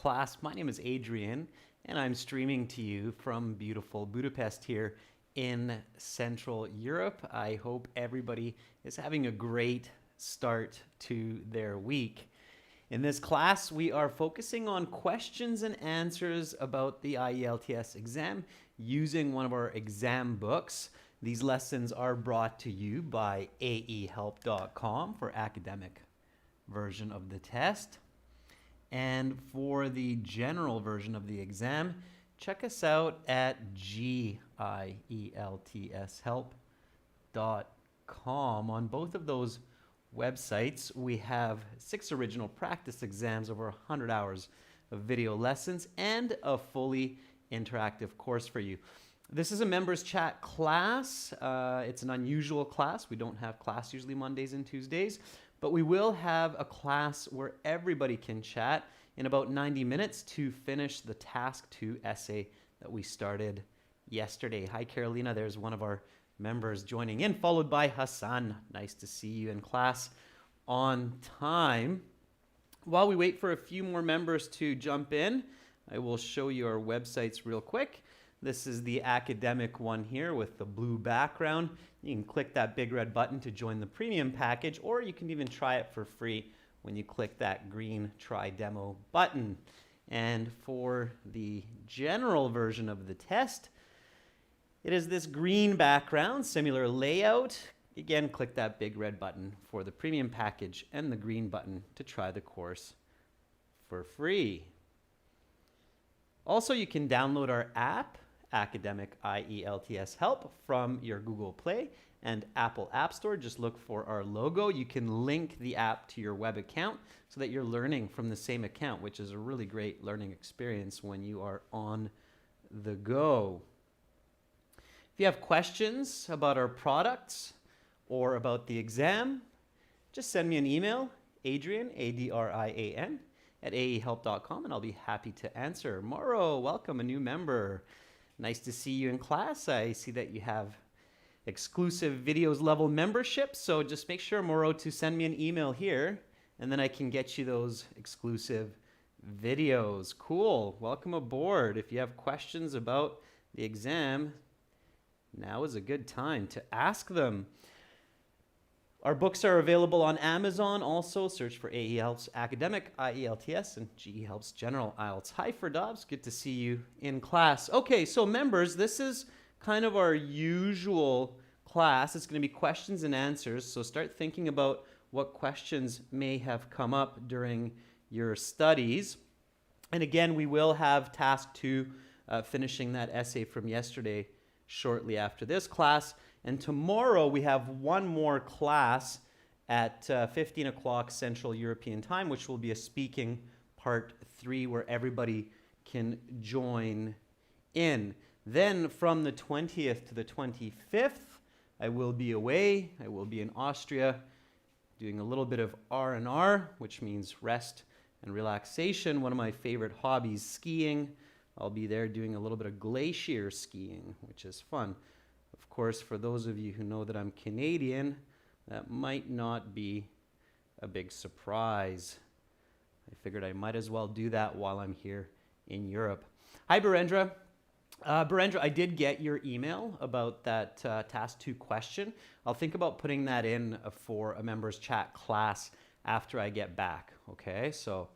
class. My name is Adrian, and I'm streaming to you from beautiful Budapest here in Central Europe. I hope everybody is having a great start to their week. In this class, we are focusing on questions and answers about the IELTS exam using one of our exam books. These lessons are brought to you by aehelp.com for academic version of the test. And for the general version of the exam, check us out at gieltshelp.com. On both of those websites, we have 6 original practice exams, over 100 hours of video lessons, and a fully interactive course for you. This is a members chat class. It's an unusual class. We don't have class usually Mondays and Tuesdays, but we will have a class where everybody can chat in about 90 minutes to finish the task 2 essay that we started yesterday. Hi, Carolina. There's one of our members joining in, followed by Hassan. Nice to see you in class on time. While we wait for a few more members to jump in, I will show you our websites real quick. This is the academic one here with the blue background. You can click that big red button to join the premium package, or you can even try it for free when you click that green try demo button. And for the general version of the test, it is this green background, similar layout. Again, click that big red button for the premium package and the green button to try the course for free. Also, you can download our app, Academic IELTS Help, from your Google Play and Apple App Store. Just look for our logo. You can link the app to your web account so that you're learning from the same account, which is a really great learning experience when you are on the go. If you have questions about our products or about the exam, just send me an email, Adrian, A-D-R-I-A-N, at aehelp.com, and I'll be happy to answer. Mauro, welcome, a new member. Nice to see you in class. I see that you have exclusive videos level membership, so just make sure, Mauro, to send me an email here, and then I can get you those exclusive videos. Cool. Welcome aboard. If you have questions about the exam, now is a good time to ask them. Our books are available on Amazon. Also, search for AE Helps Academic IELTS and GE Helps General IELTS. Hi, Ferdobs. Good to see you in class. Okay, so members, this is kind of our usual class. It's going to be questions and answers. So start thinking about what questions may have come up during your studies. And again, we will have task 2, finishing that essay from yesterday, shortly after this class. And tomorrow we have one more class at 15 o'clock Central European time, which will be a speaking part 3 where everybody can join in. Then from the 20th to the 25th, I will be away. I will be in Austria doing a little bit of R&R, which means rest and relaxation. One of my favorite hobbies, skiing. I'll be there doing a little bit of glacier skiing, which is fun. Of course, for those of you who know that I'm Canadian, that might not be a big surprise. I figured I might as well do that while I'm here in Europe. Hi, Barendra. Barendra, I did get your email about that task 2 question. I'll think about putting that in for a members chat class after I get back, okay? So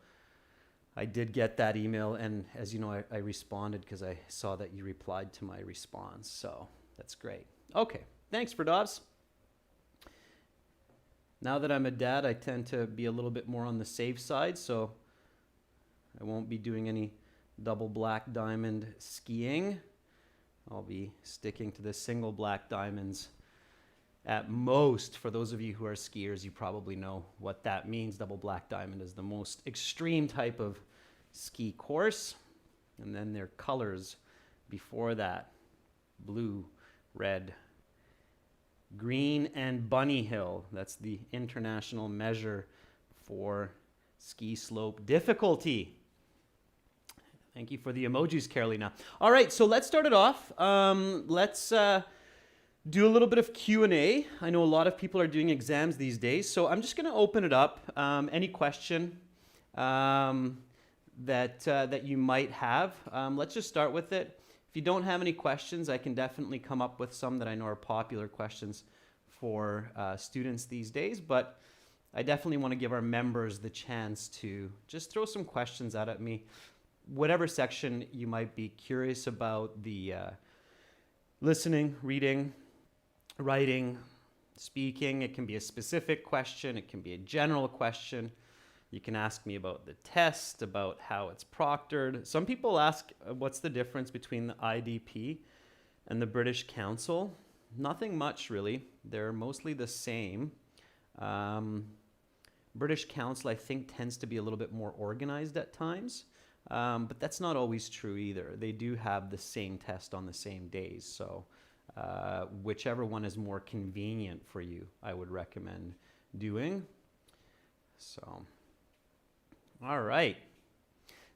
I did get that email, and as you know, I responded because I saw that you replied to my response, so that's great. Okay, thanks, Ferdobs. Now that I'm a dad, I tend to be a little bit more on the safe side, so I won't be doing any double black diamond skiing. I'll be sticking to the single black diamonds at most. For those of you who are skiers, you probably know what that means. Double black diamond is the most extreme type of ski course. And then their colors before that: blue, red, green, and bunny hill. That's the international measure for ski slope difficulty. Thank you for the emojis, Carolina. All right, so let's start it off. Let's do a little bit of Q&A. I know a lot of people are doing exams these days, so I'm just going to open it up. Any question that you might have. Let's just start with it. If you don't have any questions, I can definitely come up with some that I know are popular questions for students these days, but I definitely want to give our members the chance to just throw some questions out at me. Whatever section you might be curious about, the listening, reading, writing, speaking. It can be a specific question. It can be a general question. You can ask me about the test, about how it's proctored. Some people ask, what's the difference between the IDP and the British Council? Nothing much, really. They're mostly the same. British Council, I think, tends to be a little bit more organized at times, but that's not always true either. They do have the same test on the same days, so whichever one is more convenient for you, I would recommend doing. So, all right.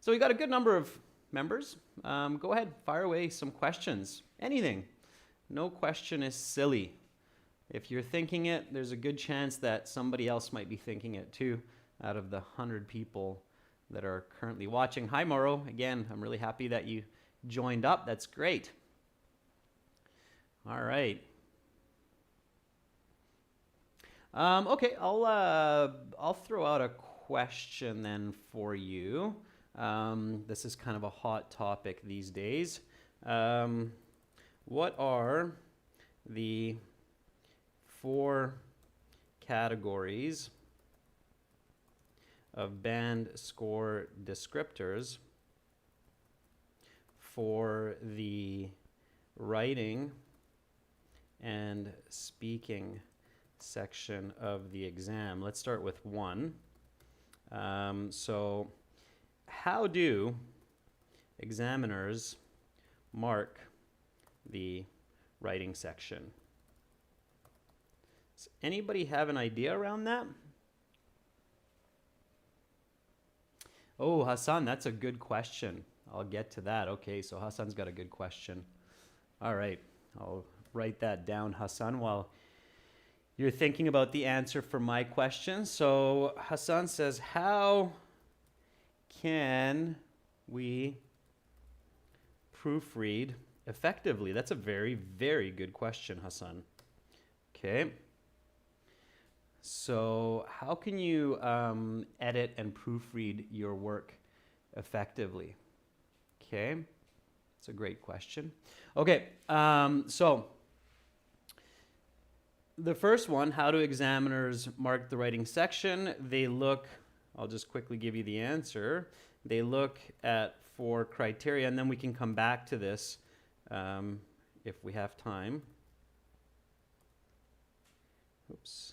So we got a good number of members. Go ahead, fire away some questions. Anything. No question is silly. If you're thinking it, there's a good chance that somebody else might be thinking it too, out of the 100 people that are currently watching. Hi, Mauro. Again, I'm really happy that you joined up. That's great. All right. Okay, I'll throw out a question then for you. This is kind of a hot topic these days. What are the 4 categories of band score descriptors for the writing and speaking section of the exam? Let's start with 1. So how do examiners mark the writing section? Does anybody have an idea around that? Oh, Hassan, that's a good question. I'll get to that. Okay, so Hassan's got a good question. All right, I'll write that down, Hassan, while you're thinking about the answer for my question. So Hassan says, how can we proofread effectively? That's a very, very good question, Hassan. Okay. So how can you edit and proofread your work effectively? Okay, it's a great question. Okay, so the first one, how do examiners mark the writing section? They look, I'll just quickly give you the answer. They look at 4 criteria, and then we can come back to this if we have time. Oops.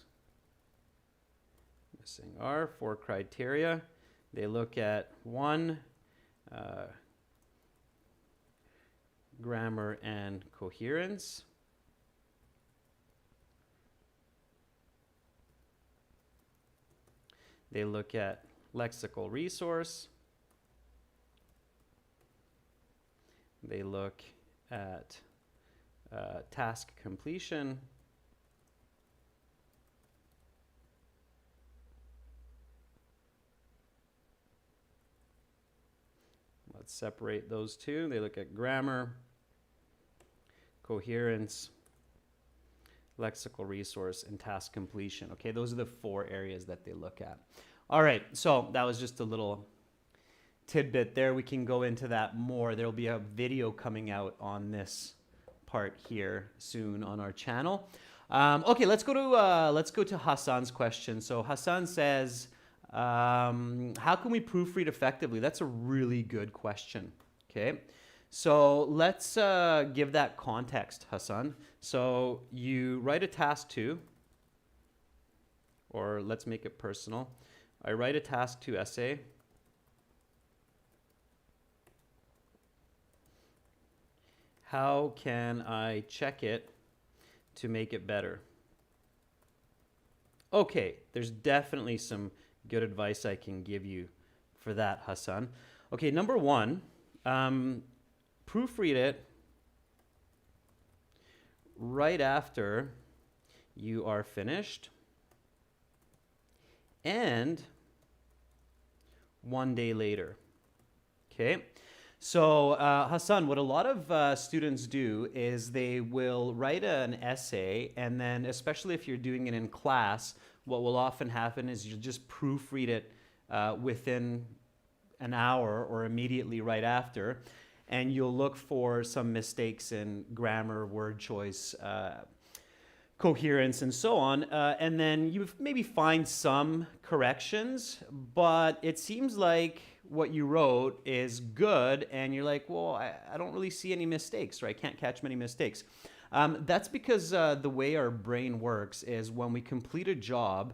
Missing R, 4 criteria. They look at 1, grammar and coherence. They look at lexical resource. They look at task completion. Let's separate those 2. They look at grammar, coherence, lexical resource, and task completion. Okay, those are the 4 areas that they look at. All right, so that was just a little tidbit there. We can go into that more. There'll be a video coming out on this part here soon on our channel. Okay, let's go to Hassan's question. So Hassan says, how can we proofread effectively? That's a really good question. Okay, so let's give that context, Hassan. So you write a task 2, or let's make it personal. I write a task 2 essay. How can I check it to make it better? Okay, there's definitely some good advice I can give you for that, Hassan. Okay, number 1, proofread it right after you are finished and 1 day later. Okay. So, Hassan, what a lot of students do is they will write an essay, and then, especially if you're doing it in class, what will often happen is you just proofread it within an hour or immediately right after, and you'll look for some mistakes in grammar, word choice, coherence, and so on. And then you maybe find some corrections, but it seems like what you wrote is good, and you're like, well, I don't really see any mistakes, or I can't catch many mistakes. That's because the way our brain works is when we complete a job,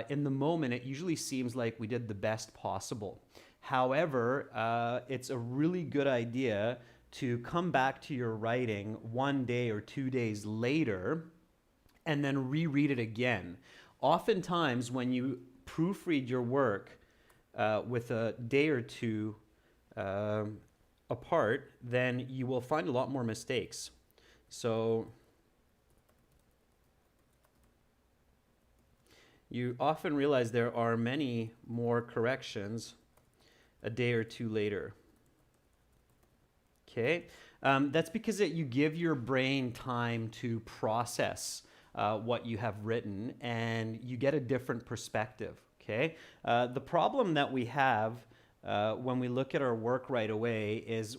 in the moment, it usually seems like we did the best possible. However, it's a really good idea to come back to your writing 1 day or 2 days later and then reread it again. Oftentimes, when you proofread your work with a day or two apart, then you will find a lot more mistakes. So you often realize there are many more corrections a day or two later. Okay, that's because you give your brain time to process what you have written, and you get a different perspective. Okay, the problem that we have when we look at our work right away is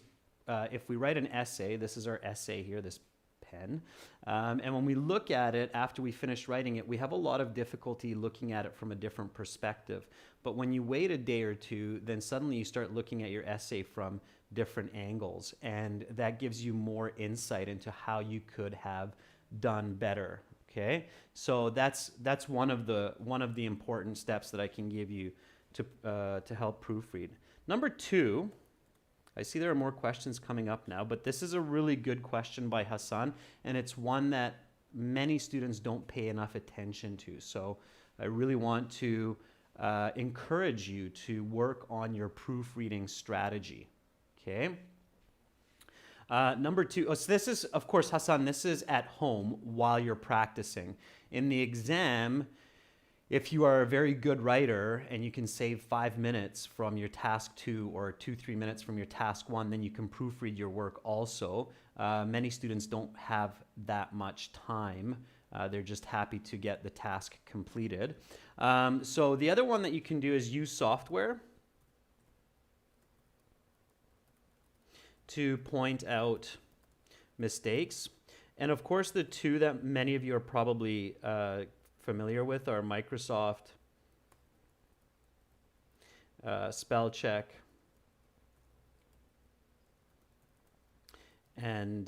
if we write an essay, this is our essay here, this pen, and when we look at it after we finish writing it, we have a lot of difficulty looking at it from a different perspective. But when you wait a day or two, then suddenly you start looking at your essay from different angles, and that gives you more insight into how you could have done better. Okay, so that's one of the important steps that I can give you to help proofread. Number two, I see there are more questions coming up now, but this is a really good question by Hassan, and it's one that many students don't pay enough attention to. So I really want to encourage you to work on your proofreading strategy. Okay. Number two, so this is, of course, Hassan, this is at home while you're practicing. In the exam, if you are a very good writer and you can save 5 minutes from your task 2 or 2-3 minutes from your task 1, then you can proofread your work also. Many students don't have that much time. They're just happy to get the task completed. So the other one that you can do is use software to point out mistakes. And of course, the two that many of you are probably familiar with are Microsoft Spell Check and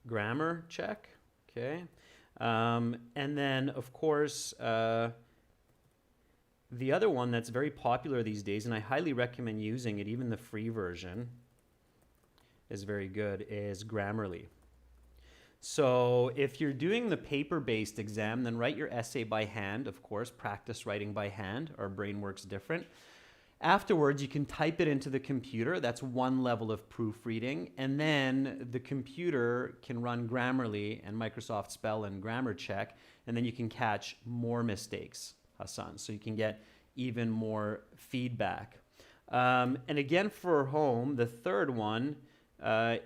Grammar Check. Okay. And then, of course, the other one that's very popular these days, and I highly recommend using it, even the free version is very good, is Grammarly. So if you're doing the paper-based exam, then write your essay by hand, of course, practice writing by hand. Our brain works different. Afterwards, you can type it into the computer. That's one level of proofreading. And then the computer can run Grammarly and Microsoft Spell and Grammar Check, and then you can catch more mistakes, Hassan. So you can get even more feedback. And again, for home, the third one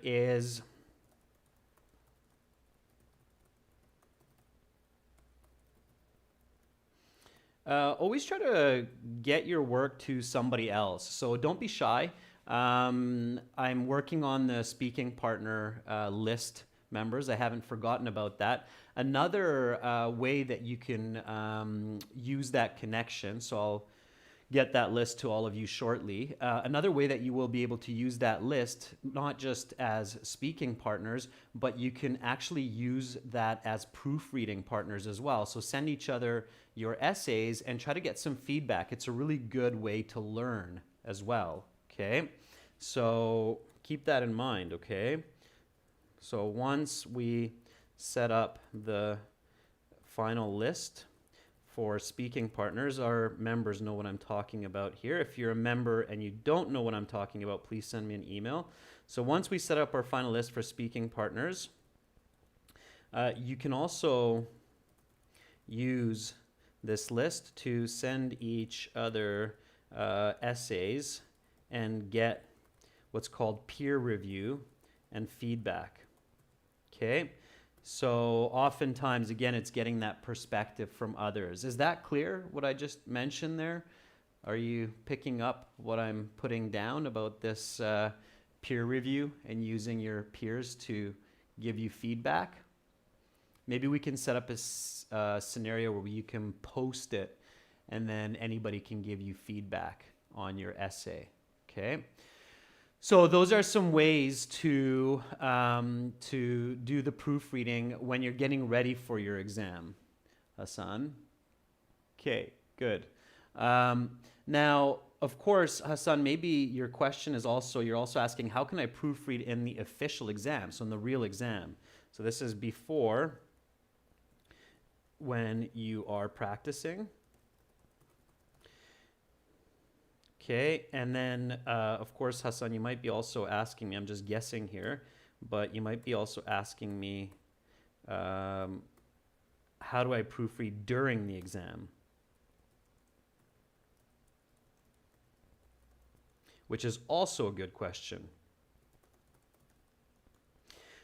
is always try to get your work to somebody else. So don't be shy. I'm working on the speaking partner list members. I haven't forgotten about that. Another way that you can use that connection, so I'll get that list to all of you shortly. Another way that you will be able to use that list, not just as speaking partners, but you can actually use that as proofreading partners as well. So send each other your essays and try to get some feedback. It's a really good way to learn as well, okay? So keep that in mind, okay? So once we set up the final list for speaking partners, our members know what I'm talking about here. If you're a member and you don't know what I'm talking about, please send me an email. So once we set up our final list for speaking partners, you can also use this list to send each other essays and get what's called peer review and feedback. Okay, so oftentimes, again, it's getting that perspective from others. Is that clear, what I just mentioned there? Are you picking up what I'm putting down about this peer review and using your peers to give you feedback? Maybe we can set up a scenario where you can post it and then anybody can give you feedback on your essay, okay? So those are some ways to do the proofreading when you're getting ready for your exam, Hassan. Okay, good. Now, of course, Hassan, maybe your question is also, you're also asking, how can I proofread in the official exam, so in the real exam? So this is before when you are practicing. Okay, and then, of course, Hassan, you might be also asking me, I'm just guessing here, but you might be also asking me, how do I proofread during the exam? Which is also a good question.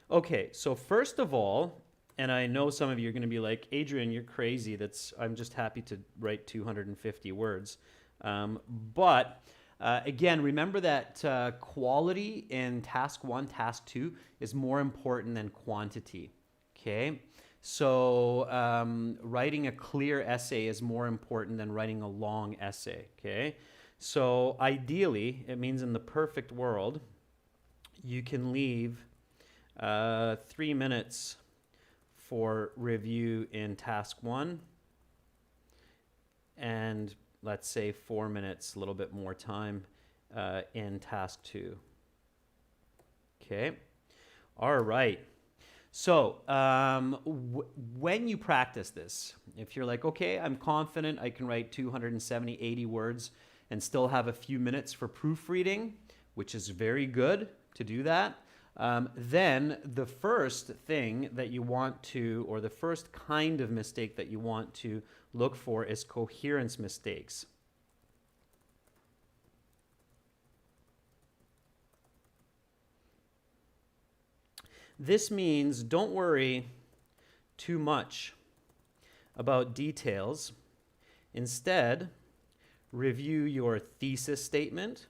Okay, so first of all, and I know some of you are going to be like, Adrian, you're crazy. I'm just happy to write 250 words. But again, remember that quality in task 1, task 2 is more important than quantity. Okay, so writing a clear essay is more important than writing a long essay. Okay, so ideally, it means in the perfect world, you can leave 3 minutes for review in task 1 and let's say 4 minutes, a little bit more time in task 2. Okay, all right. So when you practice this, if you're like, okay, I'm confident I can write 270, 80 words and still have a few minutes for proofreading, which is very good to do that, then the first thing that you want to, or the first kind of mistake that you want to look for is coherence mistakes. This means don't worry too much about details. Instead, review your thesis statement.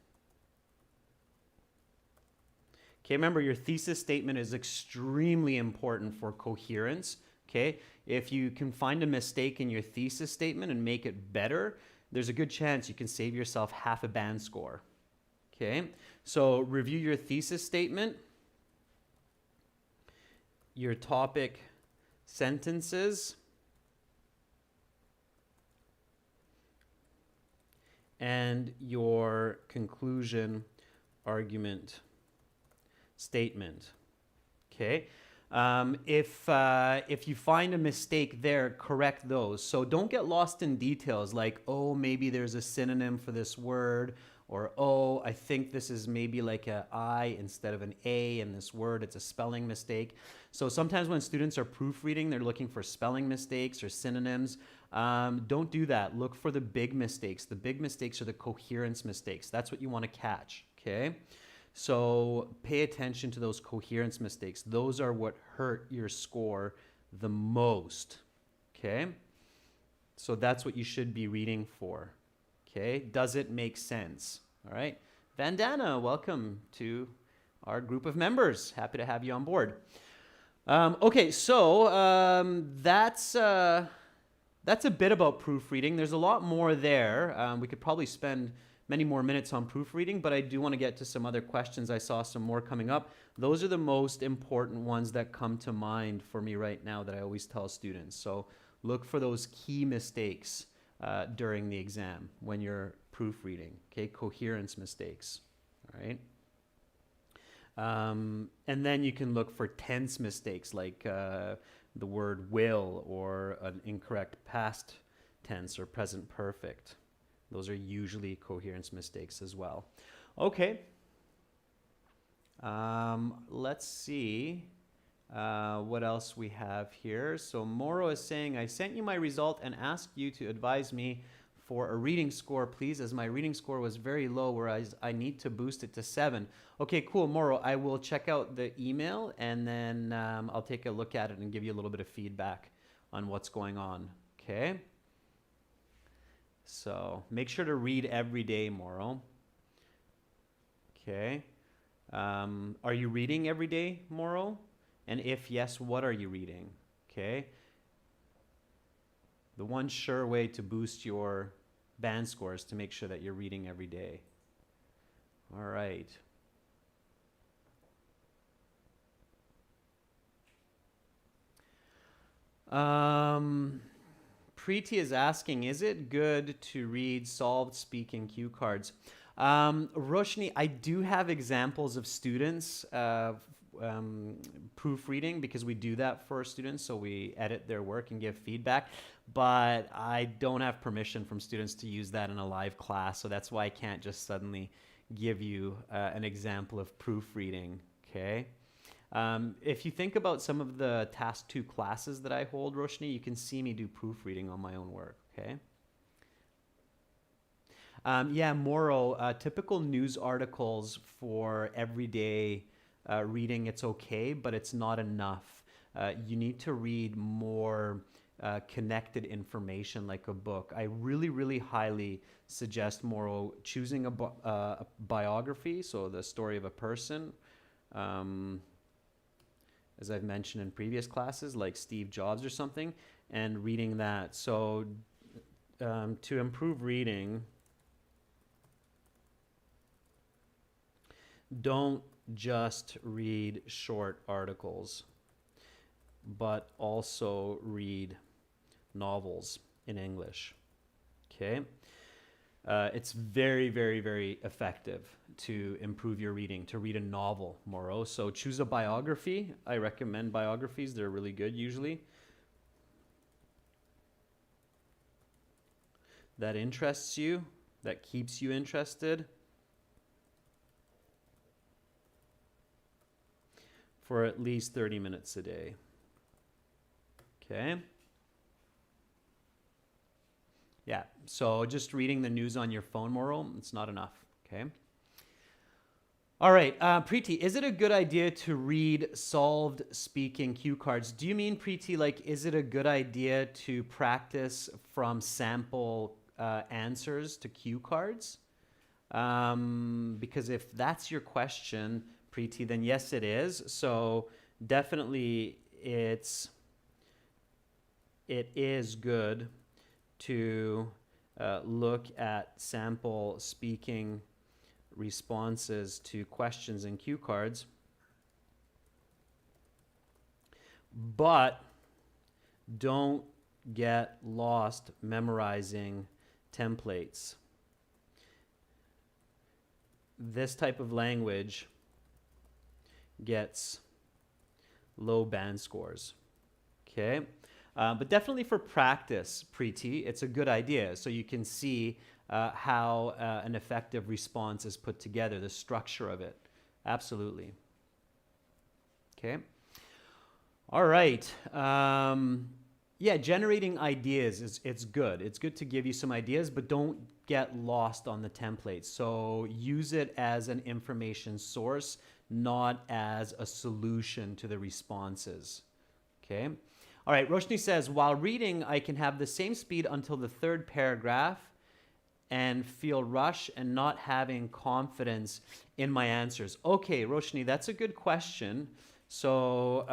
Okay, remember your thesis statement is extremely important for coherence. Okay, if you can find a mistake in your thesis statement and make it better, there's a good chance you can save yourself half a band score. Okay, so review your thesis statement, your topic sentences, and your conclusion argument statement. Okay. If you find a mistake there, correct those. So don't get lost in details like, oh, maybe there's a synonym for this word, or oh, I think this is maybe like an I instead of an A in this word. It's a spelling mistake. So sometimes when students are proofreading, they're looking for spelling mistakes or synonyms. Don't do that. Look for the big mistakes. The big mistakes are the coherence mistakes. That's what you want to catch. Okay. So pay attention to those coherence mistakes. Those are what hurt your score the most, okay? So that's what you should be reading for, okay? Does it make sense? All right. Vandana, welcome to our group of members. Happy to have you on board. Okay, so that's a bit about proofreading. There's a lot more there. We could probably spend many more minutes on proofreading, but I do want to get to some other questions. I saw some more coming up. Those are the most important ones that come to mind for me right now that I always tell students. So look for those key mistakes during the exam when you're proofreading, okay? Coherence mistakes, all right? And then you can look for tense mistakes like the word will or an incorrect past tense or present perfect. Those are usually coherence mistakes as well. Okay. Let's see what else we have here. So Moro is saying, I sent you my result and asked you to advise me for a reading score, please, as my reading score was very low, whereas I need to boost it to 7. Okay, cool, Moro. I will check out the email, and then I'll take a look at it and give you a little bit of feedback on what's going on. Okay? So make sure to read every day, Moro. Okay. Are you reading every day, Moro? And if yes, what are you reading? Okay. The one sure way to boost your band score is to make sure that you're reading every day. All right. Preeti is asking, is it good to read solved speaking cue cards? Roshni, I do have examples of students proofreading, because we do that for students, so we edit their work and give feedback, but I don't have permission from students to use that in a live class, so that's why I can't just suddenly give you an example of proofreading, okay? If you think about some of the Task 2 classes that I hold, Roshni, you can see me do proofreading on my own work, okay? Yeah, Moro, typical news articles for everyday reading, it's okay, but it's not enough. You need to read more connected information like a book. I really, really highly suggest, Moro, choosing a biography, so the story of a person, as I've mentioned in previous classes, like Steve Jobs or something, and reading that. So to improve reading, don't just read short articles, but also read novels in English, okay? It's very, very, very effective to improve your reading, to read a novel, Moro. So choose a biography. I recommend biographies. They're really good usually. That interests you, that keeps you interested, for at least 30 minutes a day. Okay? Yeah, so just reading the news on your phone, Moro, it's not enough, okay? All right, Preeti, is it a good idea to read solved speaking cue cards? Do you mean, Preeti, like, is it a good idea to practice from sample answers to cue cards? Because if that's your question, Preeti, then yes, it is. So definitely it is good to look at sample speaking responses to questions and cue cards, but don't get lost memorizing templates. This type of language gets low band scores, okay? But definitely for practice, Preeti, it's a good idea. So you can see how an effective response is put together, the structure of it. Absolutely. Okay. All right. Yeah, generating ideas it's good. It's good to give you some ideas, but don't get lost on the templates. So use it as an information source, not as a solution to the responses. Okay. All right, Roshni says, while reading, I can have the same speed until the third paragraph and feel rush and not having confidence in my answers. Okay, Roshni, that's a good question. So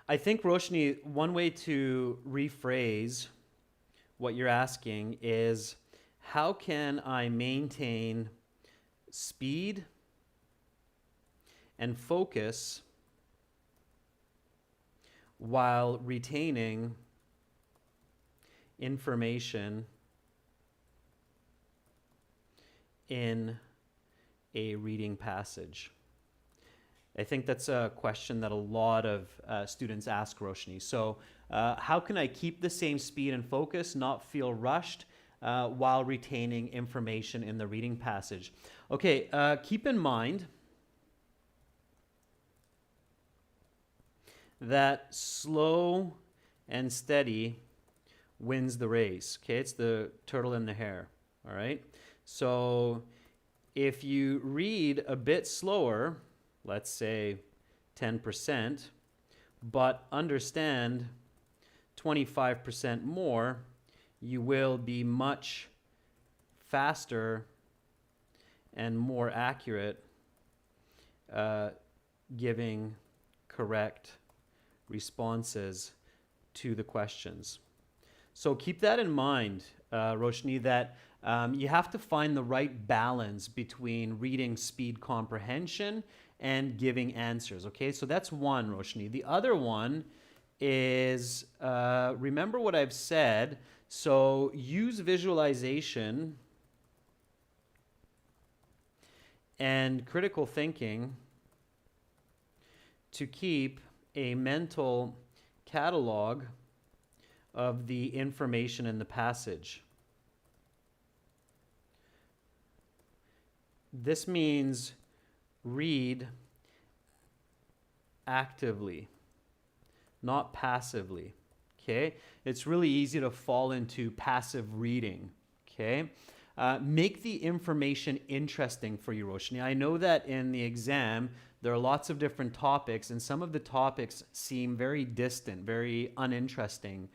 I think, Roshni, one way to rephrase what you're asking is, how can I maintain speed and focus while retaining information in a reading passage? I think that's a question that a lot of students ask, Roshni. So how can I keep the same speed and focus, not feel rushed, while retaining information in the reading passage? Okay, keep in mind that slow and steady wins the race. Okay, it's the turtle and the hare. All right. So if you read a bit slower, let's say 10%, but understand 25% more, you will be much faster and more accurate giving correct responses to the questions. So keep that in mind, Roshni, that you have to find the right balance between reading speed comprehension and giving answers. Okay, so that's one, Roshni. The other one is remember what I've said. So use visualization and critical thinking to keep a mental catalog of the information in the passage. This means read actively, not passively. Okay? It's really easy to fall into passive reading. Okay? Make the information interesting for you, Roshni. I know that in the exam, there are lots of different topics, and some of the topics seem very distant, very uninteresting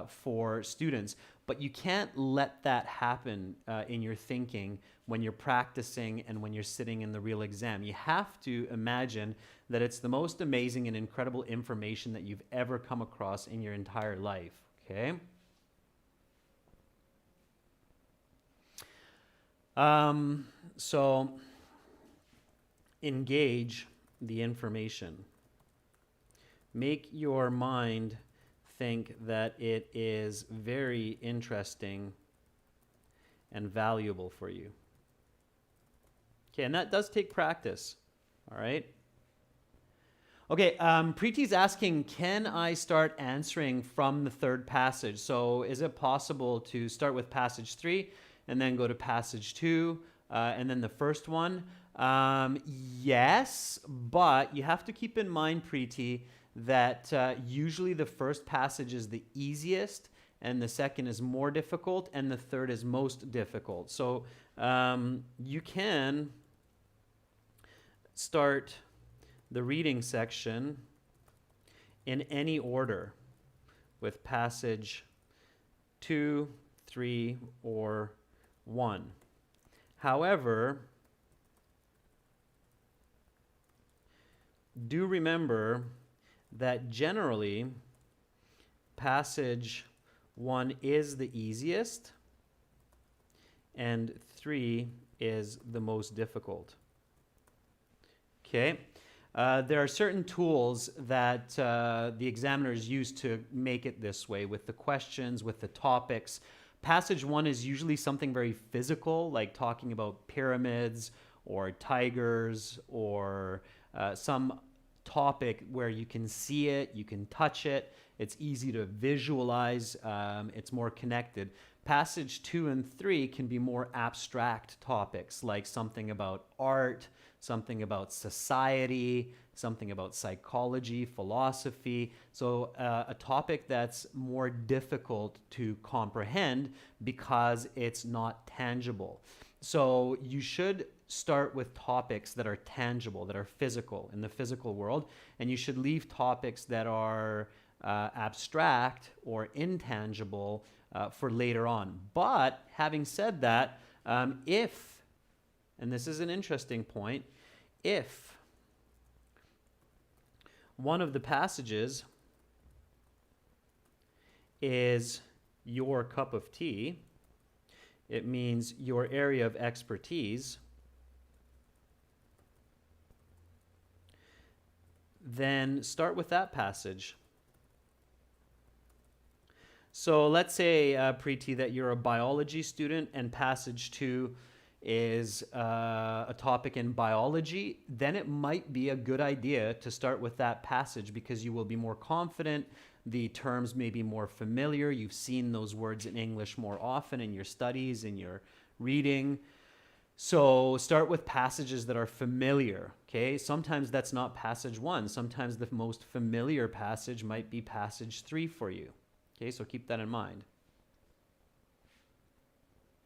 for students. But you can't let that happen in your thinking when you're practicing and when you're sitting in the real exam. You have to imagine that it's the most amazing and incredible information that you've ever come across in your entire life. Okay? So engage the information. Make your mind think that it is very interesting and valuable for you. Okay, and that does take practice. All right. Okay, Preeti's asking, can I start answering from the third passage? So is it possible to start with passage 3 and then go to passage 2 and then the first one? Yes, but you have to keep in mind, Preeti, that usually the first passage is the easiest and the second is more difficult and the third is most difficult. So you can start the reading section in any order with passage 2, 3, or 1. However, do remember that generally passage 1 is the easiest and 3 is the most difficult. Okay? There are certain tools that the examiners use to make it this way with the questions, with the topics. Passage 1 is usually something very physical, like talking about pyramids or tigers or some topic where you can see it, you can touch it, it's easy to visualize, it's more connected. Passage 2 and 3 can be more abstract topics, like something about art, something about society, something about psychology, philosophy. So a topic that's more difficult to comprehend because it's not tangible. So you should start with topics that are tangible, that are physical, in the physical world, and you should leave topics that are abstract or intangible for later on. But having said that, if, and this is an interesting point, if one of the passages is your cup of tea, it means your area of expertise, then start with that passage. So let's say, Preeti, that you're a biology student and passage 2 is a topic in biology, then it might be a good idea to start with that passage because you will be more confident. The terms may be more familiar. You've seen those words in English more often in your studies, in your reading. So start with passages that are familiar, okay? Sometimes that's not passage 1. Sometimes the most familiar passage might be passage 3 for you, okay? So keep that in mind.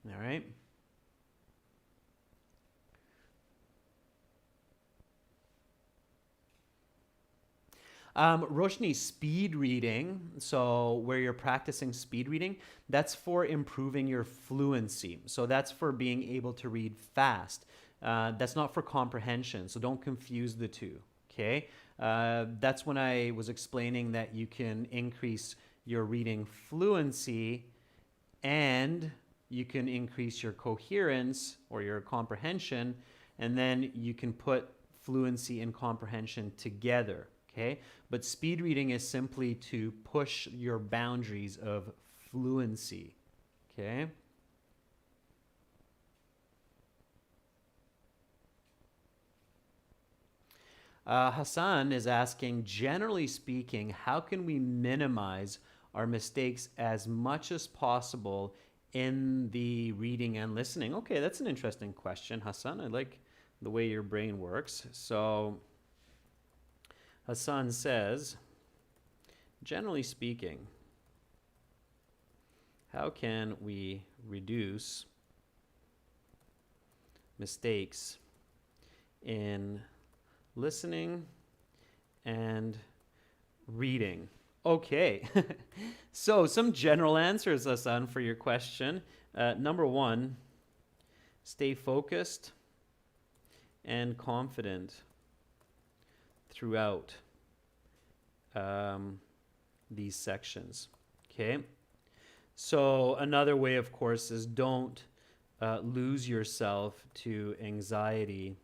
All right. Roshni, speed reading, so where you're practicing speed reading, that's for improving your fluency. So that's for being able to read fast. That's not for comprehension, so don't confuse the two, okay? That's when I was explaining that you can increase your reading fluency and you can increase your coherence or your comprehension, and then you can put fluency and comprehension together. Okay, but speed reading is simply to push your boundaries of fluency. Okay. Hassan is asking, generally speaking, how can we minimize our mistakes as much as possible in the reading and listening? Okay, that's an interesting question, Hassan. I like the way your brain works. So Hassan says, generally speaking, how can we reduce mistakes in listening and reading? Okay, so some general answers, Hassan, for your question. Number one, stay focused and confident throughout these sections. Okay, so another way, of course, is don't lose yourself to anxiety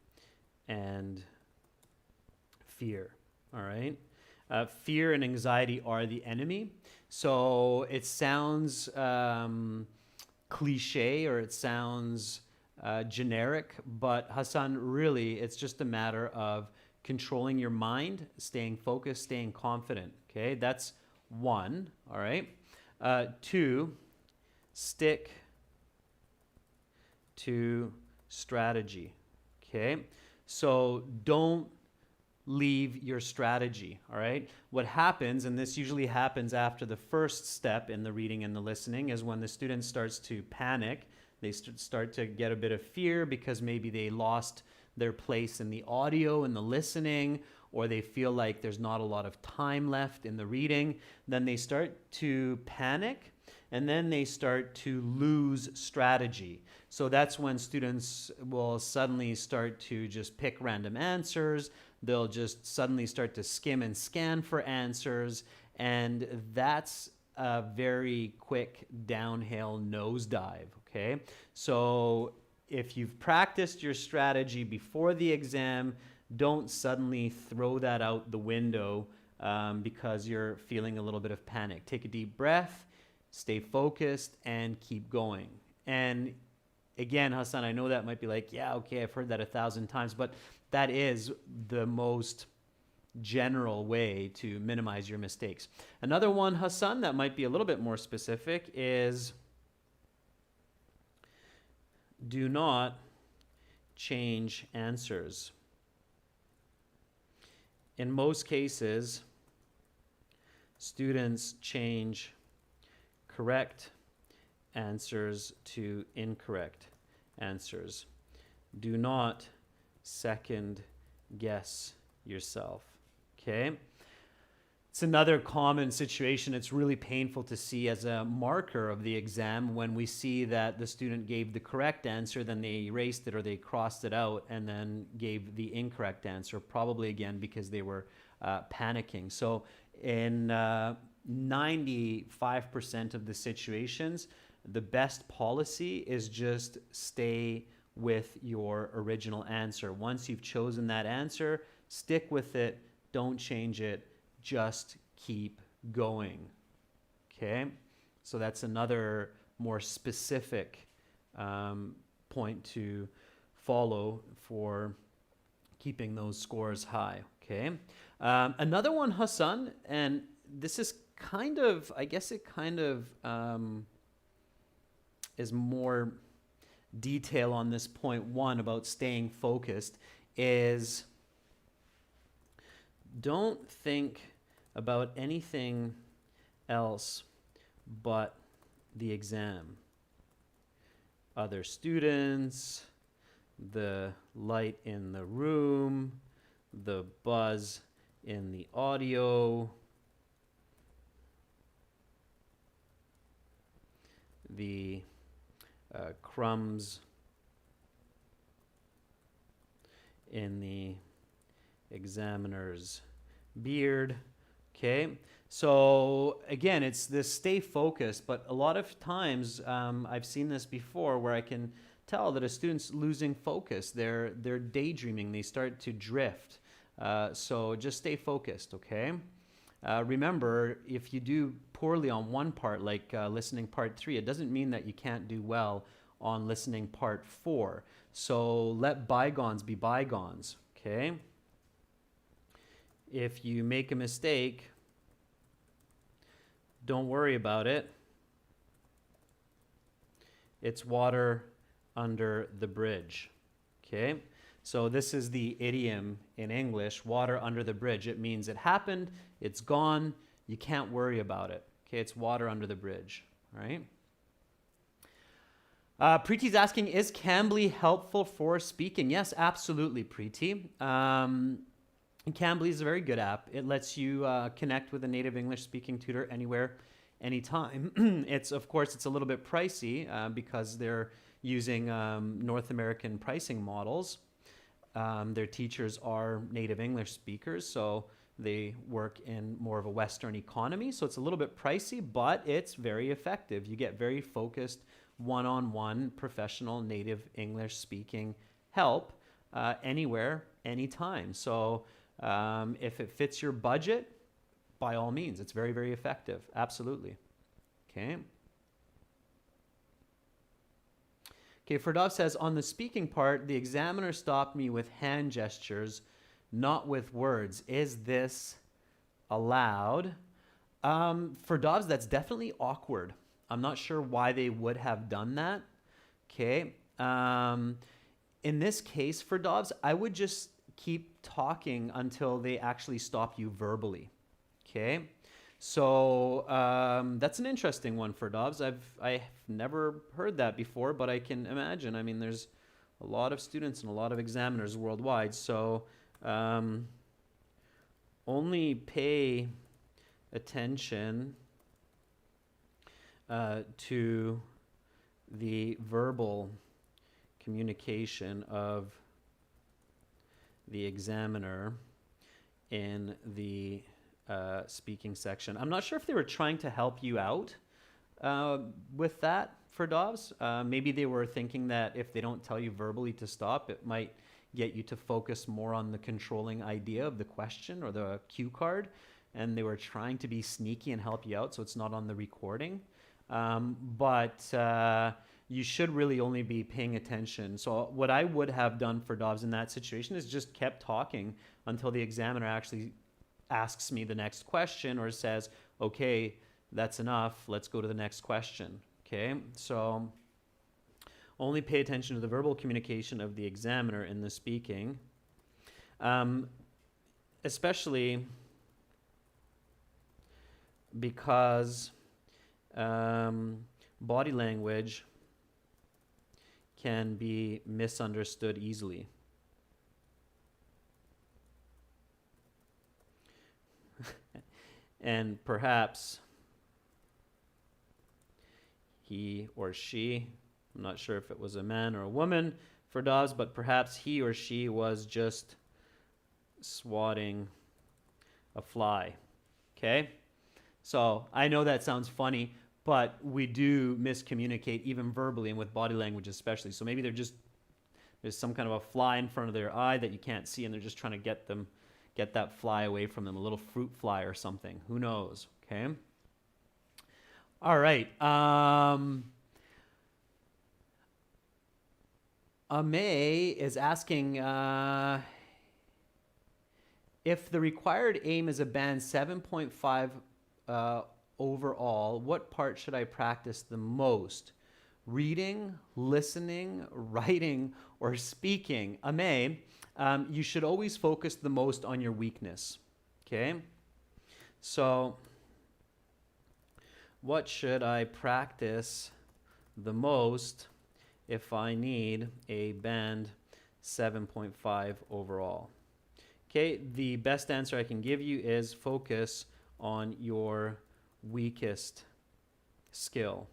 and fear. All right, fear and anxiety are the enemy. So it sounds cliche, or it sounds generic, but Hassan, really, it's just a matter of controlling your mind, staying focused, staying confident. Okay, that's one. All right. Two, stick to strategy. Okay, so don't leave your strategy. All right, what happens, and this usually happens after the first step in the reading and the listening, is when the student starts to panic. They start to get a bit of fear because maybe they lost their place in the audio and the listening, or they feel like there's not a lot of time left in the reading. Then they start to panic, and then they start to lose strategy. So that's when students will suddenly start to just pick random answers. They'll just suddenly start to skim and scan for answers, and that's a very quick downhill nosedive. Okay, so if you've practiced your strategy before the exam, don't suddenly throw that out the window because you're feeling a little bit of panic. Take a deep breath, stay focused, and keep going. And again, Hassan, I know that might be like, yeah, okay, I've heard that 1,000 times, but that is the most general way to minimize your mistakes. Another one, Hassan, that might be a little bit more specific is do not change answers. In most cases, students change correct answers to incorrect answers. Do not second guess yourself. Okay? It's another common situation. It's really painful to see as a marker of the exam when we see that the student gave the correct answer, then they erased it or they crossed it out and then gave the incorrect answer, probably again because they were panicking. So in 95% of the situations, the best policy is just stay with your original answer. Once you've chosen that answer, stick with it, don't change it. Just keep going. Okay, so that's another more specific point to follow for keeping those scores high. Okay, another one, Hassan, and this is kind of, I guess it kind of is more detail on this point one about staying focused, is don't think about anything else but the exam. other students, the light in the room, the buzz in the audio, the crumbs in the examiner's beard. Okay, so again, it's this stay focused, but a lot of times I've seen this before where I can tell that a student's losing focus. They're daydreaming. They start to drift. So just stay focused, okay? Remember, if you do poorly on one part, like listening part 3, it doesn't mean that you can't do well on listening part 4. So let bygones be bygones, okay? If you make a mistake, don't worry about it. It's water under the bridge, okay? So this is the idiom in English, water under the bridge. It means it happened, it's gone, you can't worry about it. Okay, it's water under the bridge, right? Preeti's asking, is Cambly helpful for speaking? Yes, absolutely, Preeti. Cambly is a very good app. It lets you connect with a native English speaking tutor anywhere, anytime. Of course, it's a little bit pricey because they're using North American pricing models. Their teachers are native English speakers, so they work in more of a Western economy. So it's a little bit pricey, but it's very effective. You get very focused, one-on-one professional native English speaking help anywhere, anytime. So if it fits your budget, by all means, it's very, very effective. Absolutely. Okay. Okay, Ferdov says, on the speaking part, the examiner stopped me with hand gestures, not with words. Is this allowed? Ferdovs, that's definitely awkward. I'm not sure why they would have done that. Okay. In this case, Ferdovs, I would just keep talking until they actually stop you verbally. Okay. So that's an interesting one for Dobbs. I've never heard that before, but I can imagine. I mean, there's a lot of students and a lot of examiners worldwide. So only pay attention to the verbal communication of the examiner in the speaking section. I'm not sure if they were trying to help you out with that for Dobbs. Maybe they were thinking that if they don't tell you verbally to stop, it might get you to focus more on the controlling idea of the question or the cue card, and they were trying to be sneaky and help you out so it's not on the recording. But you should really only be paying attention. So what I would have done for Dobbs in that situation is just kept talking until the examiner actually asks me the next question or says, okay, that's enough, let's go to the next question. Okay, so only pay attention to the verbal communication of the examiner in the speaking, especially because body language can be misunderstood easily. And perhaps he or she, I'm not sure if it was a man or a woman for Dobbs, but perhaps he or she was just swatting a fly. Okay? So I know that sounds funny, but we do miscommunicate even verbally and with body language especially. So maybe there's some kind of a fly in front of their eye that you can't see, and they're just trying to get that fly away from them, a little fruit fly or something. Who knows? Okay. All right. Ame is asking if the required aim is a band 7.5 overall, what part should I practice the most? Reading, listening, writing, or speaking? Ame, you should always focus the most on your weakness. Okay? So, what should I practice the most if I need a band 7.5 overall? Okay, the best answer I can give you is focus on your weakest skill.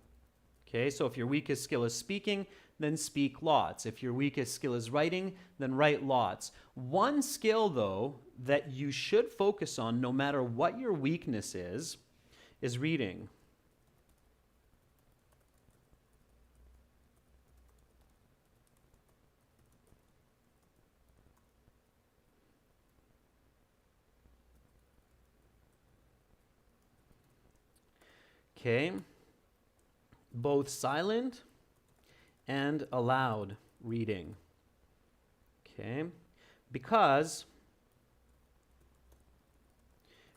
Okay, so if your weakest skill is speaking, then speak lots. If your weakest skill is writing, then write lots. One skill, though, that you should focus on no matter what your weakness is reading. Okay, both silent and aloud reading. Okay, because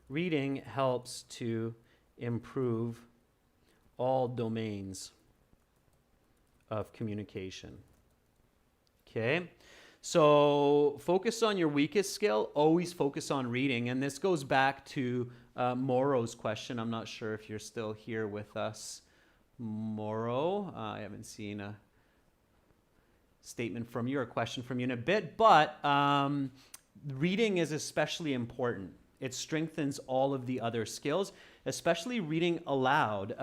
reading helps to improve all domains of communication. Okay, so focus on your weakest skill, always focus on reading. And this goes back to Moro's question. I'm not sure if you're still here with us, Moro. I haven't seen a statement from you or a question from you in a bit, but reading is especially important. It strengthens all of the other skills, especially reading aloud.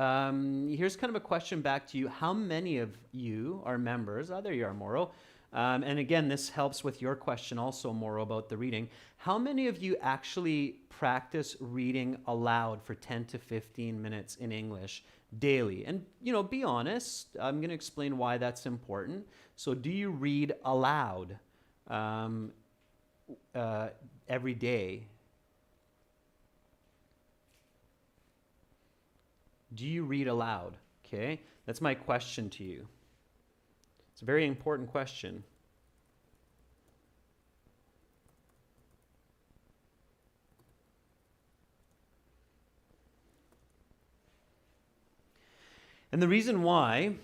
Here's kind of a question back to you. How many of you are members? Oh, there you are, Moro. And again, this helps with your question also, Moro, about the reading. How many of you actually practice reading aloud for 10 to 15 minutes in English daily? And, be honest. I'm going to explain why that's important. So do you read aloud every day? Do you read aloud? Okay, that's my question to you. It's a very important question. And the reason why,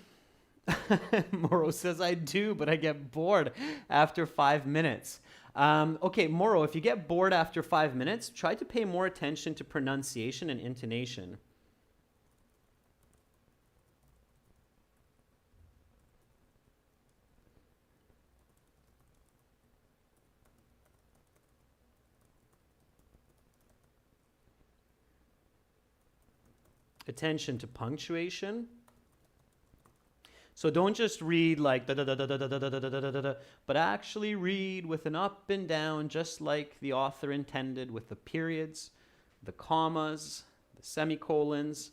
Moro says I do, but I get bored after 5 minutes. Okay, Moro, if you get bored after 5 minutes, try to pay more attention to pronunciation and intonation. Attention to punctuation. So don't just read like da da da da da da da da da da da, but actually read with an up and down, just like the author intended, with the periods, the commas, the semicolons,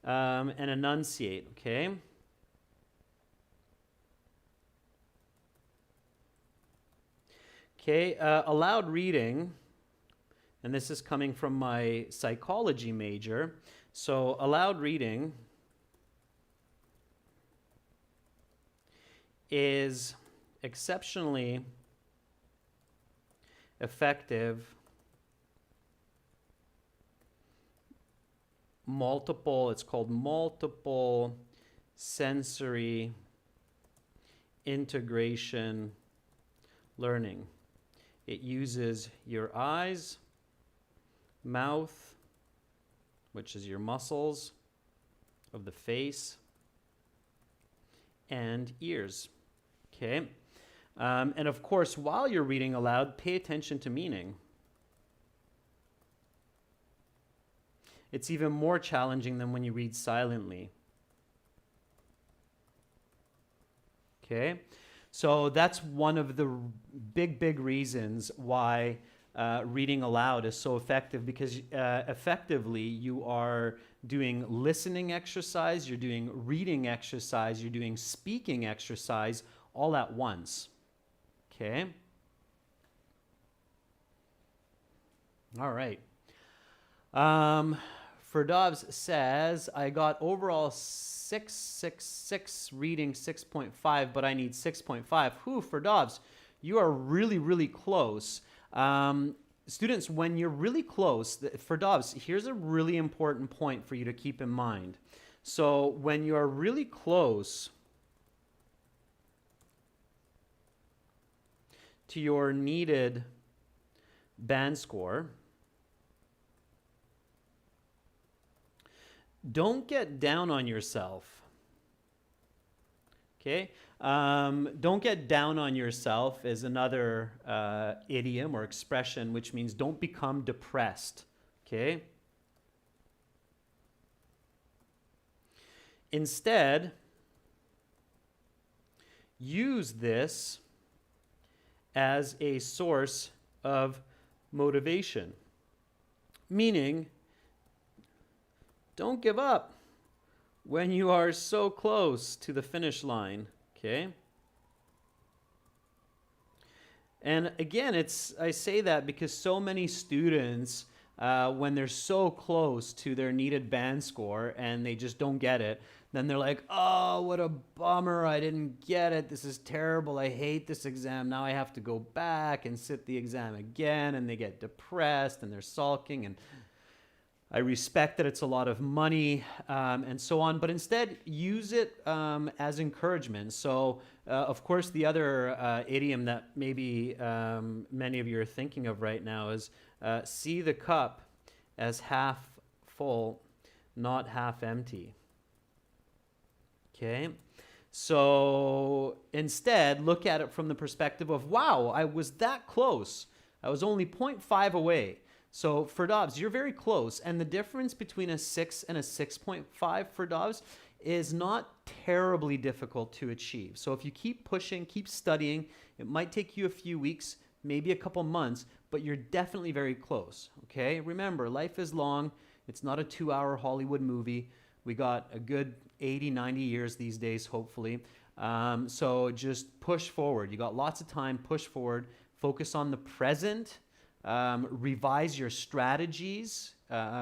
and enunciate. Okay. Okay. Aloud reading, and this is coming from my psychology major. So aloud reading is exceptionally effective. It's called multiple sensory integration learning. It uses your eyes, mouth, which is your muscles of the face, and ears. Okay? And of course, while you're reading aloud, pay attention to meaning. It's even more challenging than when you read silently. Okay? So that's one of the big reasons why reading aloud is so effective, because effectively you are doing listening exercise, you're doing reading exercise, you're doing speaking exercise all at once. Okay? All right. Ferdovs says, I got overall 6.66, reading 6.5, but I need 6.5. Whew, Ferdovs, you are really close. Students, when you're really close, Ferdovs, here's a really important point for you to keep in mind. So when you're really close to your needed band score, don't get down on yourself. Okay. Don't get down on yourself is another idiom or expression, which means don't become depressed. Okay. Instead, use this as a source of motivation, meaning don't give up when you are so close to the finish line, okay? And again, I say that because so many students, when they're so close to their needed band score and they just don't get it, then they're like, oh, what a bummer, I didn't get it, this is terrible, I hate this exam, now I have to go back and sit the exam again, and they get depressed and they're sulking, and I respect that it's a lot of money and so on, but instead use it as encouragement. So, of course, the other idiom that maybe many of you are thinking of right now is see the cup as half full, not half empty. Okay? So instead, look at it from the perspective of, wow, I was that close. I was only 0.5 away. So for Dobbs, you're very close. And the difference between a 6 and a 6.5 for Dobbs is not terribly difficult to achieve. So if you keep pushing, keep studying, it might take you a few weeks, maybe a couple months, but you're definitely very close, okay? Remember, life is long. It's not a 2-hour Hollywood movie. We got a good 80, 90 years these days, hopefully. So just push forward. You got lots of time, push forward, focus on the present. Revise your strategies,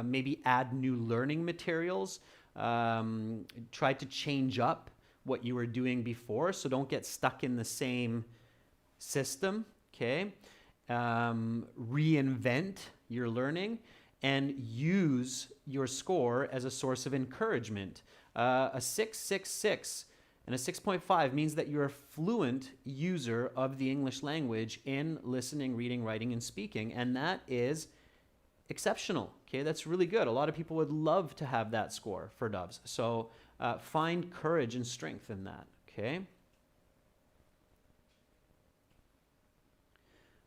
maybe add new learning materials, try to change up what you were doing before, so don't get stuck in the same system, okay? Reinvent your learning and use your score as a source of encouragement. A 6.66 and a 6.5 means that you're a fluent user of the English language in listening, reading, writing, and speaking, and that is exceptional. Okay, that's really good. A lot of people would love to have that score for Doves. So find courage and strength in that. Okay.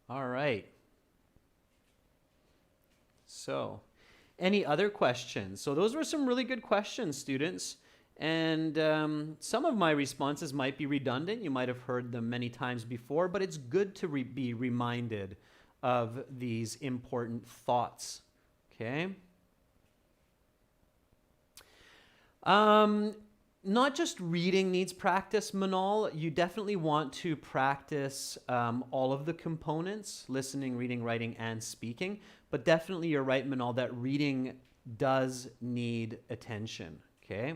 All right. So, any other questions? So those were some really good questions, students. And some of my responses might be redundant. You might have heard them many times before, but it's good to be reminded of these important thoughts. Okay? Not just reading needs practice, Manal. You definitely want to practice all of the components, listening, reading, writing, and speaking. But definitely you're right, Manal, that reading does need attention. Okay?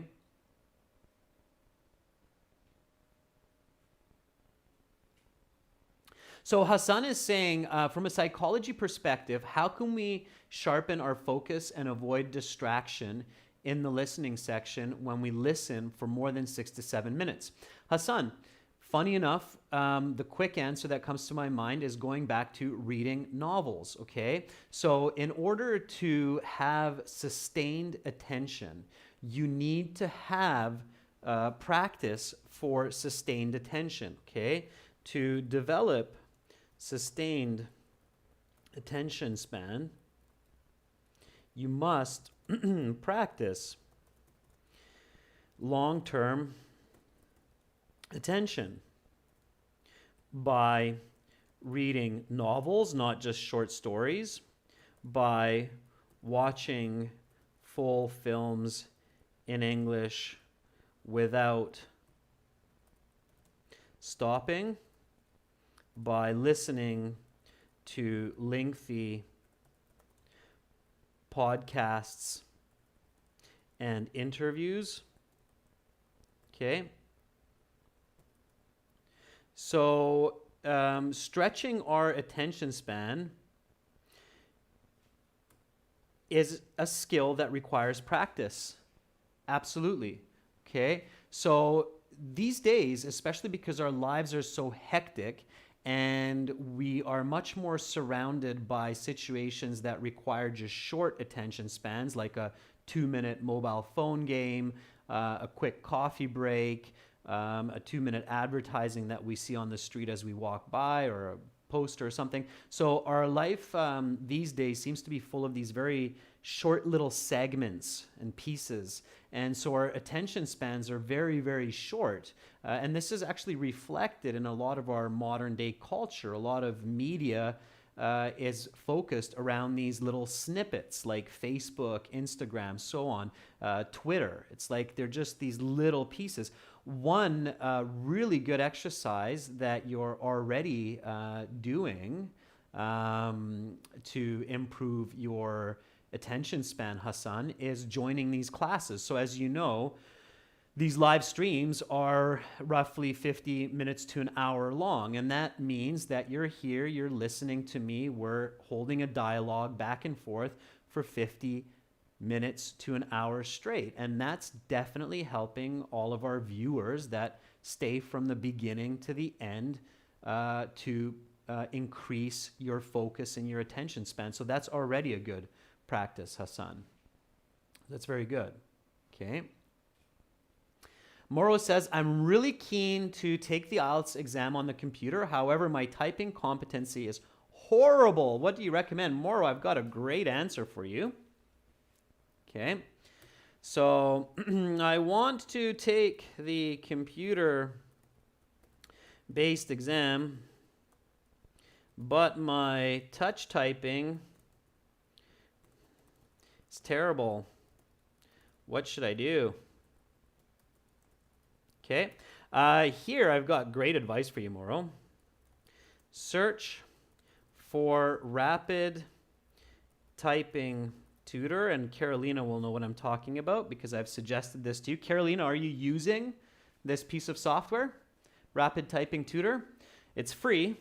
So Hassan is saying, from a psychology perspective, how can we sharpen our focus and avoid distraction in the listening section when we listen for more than 6 to 7 minutes? Hassan, funny enough, the quick answer that comes to my mind is going back to reading novels, okay? So in order to have sustained attention, you need to have practice for sustained attention, okay? To develop sustained attention span, you must practice long-term attention by reading novels, not just short stories, by watching full films in English without stopping, by listening to lengthy podcasts and interviews. Okay. So stretching our attention span is a skill that requires practice. Absolutely. Okay. So these days, especially because our lives are so hectic and we are much more surrounded by situations that require just short attention spans, like a 2-minute mobile phone game, a quick coffee break, a 2-minute advertising that we see on the street as we walk by, or a poster or something. So our life these days seems to be full of these very short little segments and pieces. And so our attention spans are very, very short. And this is actually reflected in a lot of our modern day culture. A lot of media is focused around these little snippets like Facebook, Instagram, so on, Twitter. It's like they're just these little pieces. One really good exercise that you're already doing to improve your attention span, Hassan, is joining these classes. So as you know, these live streams are roughly 50 minutes to an hour long, and that means that you're here, you're listening to me, we're holding a dialogue back and forth for 50 minutes to an hour straight. And that's definitely helping all of our viewers that stay from the beginning to the end to increase your focus and your attention span. So that's already a good practice, Hassan. That's very good. Okay. Moro says, I'm really keen to take the IELTS exam on the computer. However, my typing competency is horrible. What do you recommend? Moro, I've got a great answer for you. Okay. So I want to take the computer-based exam, but my touch typing is terrible. What should I do? Okay. Here I've got great advice for you, Moro. Search for rapid typing tutor, and Carolina will know what I'm talking about because I've suggested this to you. Carolina, are you using this piece of software? Rapid Typing Tutor? It's free,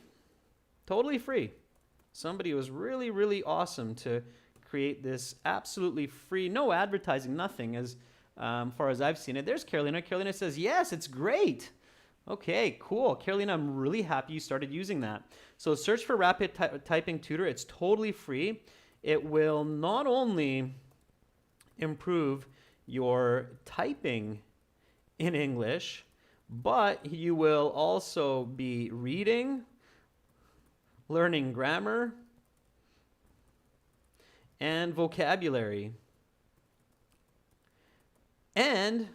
totally free. Somebody was really, really awesome to create this absolutely free, no advertising, nothing, as far as I've seen it. There's Carolina. Carolina says, yes, it's great. Okay, cool. Carolina, I'm really happy you started using that. So search for Rapid Typing Tutor. It's totally free. It will not only improve your typing in English, but you will also be reading, learning grammar, and vocabulary, and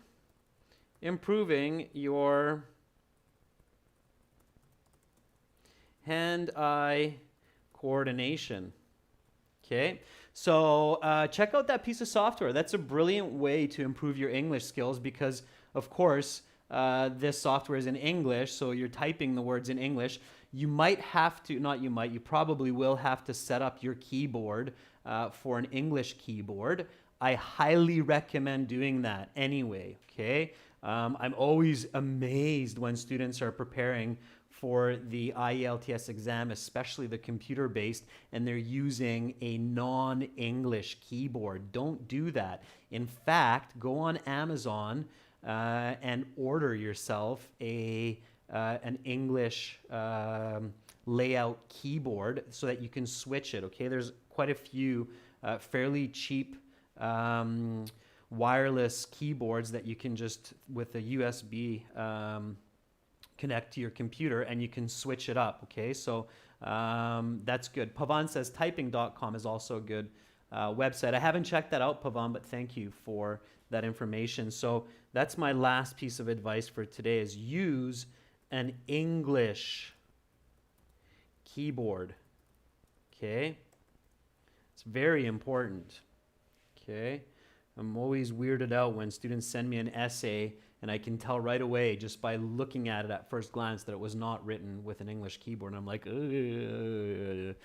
improving your hand-eye coordination. Okay, so check out that piece of software. That's a brilliant way to improve your English skills because, of course, this software is in English, so you're typing the words in English. You might have to, not you might, you probably will have to set up your keyboard for an English keyboard. I highly recommend doing that anyway, okay? I'm always amazed when students are preparing for the IELTS exam, especially the computer-based, and they're using a non-English keyboard. Don't do that. In fact, go on Amazon and order yourself an English layout keyboard so that you can switch it, okay? There's quite a few fairly cheap wireless keyboards that you can just, with a USB, connect to your computer and you can switch it up, okay? So that's good. Pavan says typing.com is also a good website. I haven't checked that out, Pavan, but thank you for that information. So that's my last piece of advice for today, is use an English keyboard, okay? It's very important, okay? I'm always weirded out when students send me an essay and I can tell right away just by looking at it at first glance that it was not written with an English keyboard. And I'm like, ugh.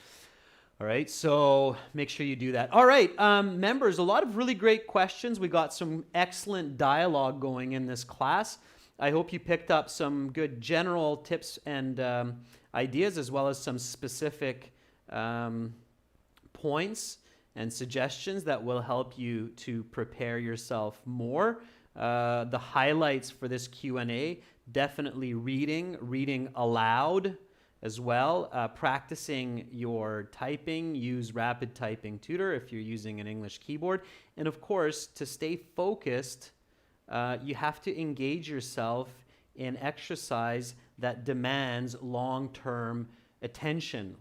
All right, so make sure you do that. All right, members, a lot of really great questions. We got some excellent dialogue going in this class. I hope you picked up some good general tips and ideas, as well as some specific points and suggestions that will help you to prepare yourself more. The highlights for this Q&A, definitely reading aloud as well, practicing your typing. Use Rapid Typing Tutor if you're using an English keyboard. And of course, to stay focused, you have to engage yourself in exercise that demands long-term attention,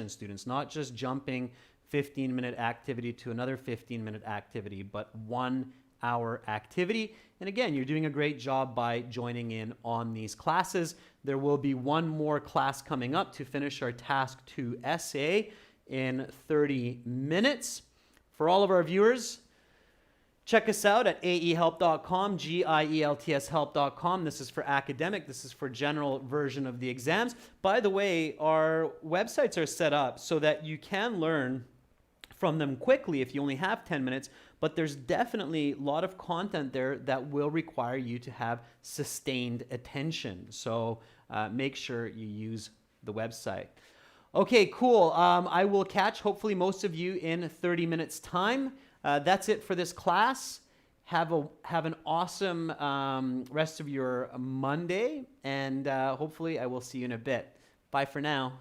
students, not just jumping 15-minute activity to another 15-minute activity, but 1 hour activity. And again, you're doing a great job by joining in on these classes. There will be one more class coming up to finish our task 2 essay in 30 minutes. For all of our viewers, check us out at aehelp.com, GIELTShelp.com. This is for academic. This is for general version of the exams. By the way, our websites are set up so that you can learn from them quickly if you only have 10 minutes, but there's definitely a lot of content there that will require you to have sustained attention. So make sure you use the website. Okay, cool. I will catch hopefully most of you in 30 minutes time. That's it for this class. Have an awesome rest of your Monday, and hopefully I will see you in a bit. Bye for now.